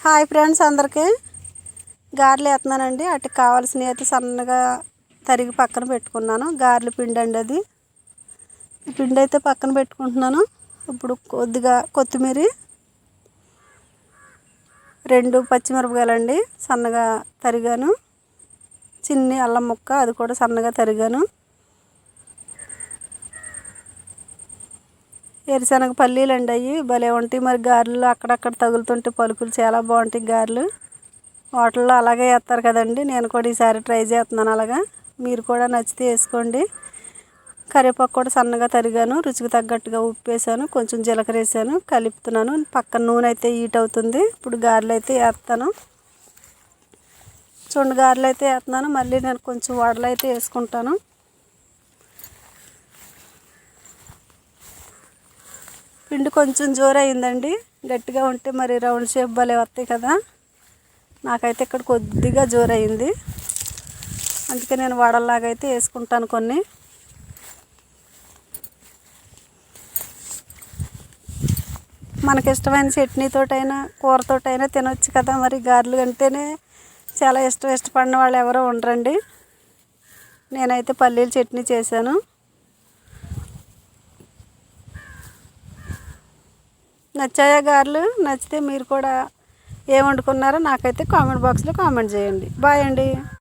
Hi friends, అందరికీ గారెలు వేస్తున్నానండి. వాటికి కావాల్సినవి అయితే సన్నగా తరిగి పక్కన పెట్టుకున్నాను. గారెల పిండి అండి అది. ఈ పిండి అయితే పక్కన పెట్టుకుంటున్నాను. ఇప్పుడు కొద్దిగా కొత్తిమీర, 2 పచ్చిమిరపకాయలండి సన్నగా తరిగాను. చిన్ని అల్లం ముక్క, అది కూడా సన్నగా తరిగాను. ఎరుశనగ పల్లీలు అండి, అవి భలే ఉంటాయి. మరి గారెలు అక్కడక్కడ తగులుతుంటే పలుకులు చాలా బాగుంటాయి. గారెలు హోటల్లో అలాగే వేస్తారు కదండి. నేను కూడా ఈసారి ట్రై చేస్తున్నాను అలాగా. మీరు కూడా నచ్చితే వేసుకోండి. కరివేపాకు కూడా సన్నగా తరిగాను. రుచికి తగ్గట్టుగా ఉప్పు వేసాను, కొంచెం జీలకర్ర వేసాను, కలుపుతున్నాను. పక్కన నూనె అయితే హీట్ అవుతుంది. ఇప్పుడు గారెలు అయితే వేస్తాను. చూడండి, గారెలు అయితే వేస్తున్నాను. మళ్ళీ నేను కొంచెం వడలు అయితే వేసుకుంటాను. పిండి కొంచెం జోరు అయిందండి. గట్టిగా ఉంటే మరి రౌండ్ షేప్ భలే వస్తాయి కదా. నాకైతే ఇక్కడ కొద్దిగా జోరు అయింది. అందుకే నేను వడల్లాగా అయితే వేసుకుంటాను కొన్ని. మనకి ఇష్టమైన చట్నీతోటైనా కూరతోటైనా తినొచ్చు కదా. మరి గారెలు అంటేనే చాలా ఇష్టపడిన వాళ్ళు ఎవరో ఉండరండి. నేనైతే పల్లీల చట్నీ చేశాను. నచ్చాయా గారెలు? నచ్చితే మీరు కూడా ఏం వండుకున్నారో నాకైతే కామెంట్ బాక్స్లో కామెంట్ చేయండి. బాయ్ అండి.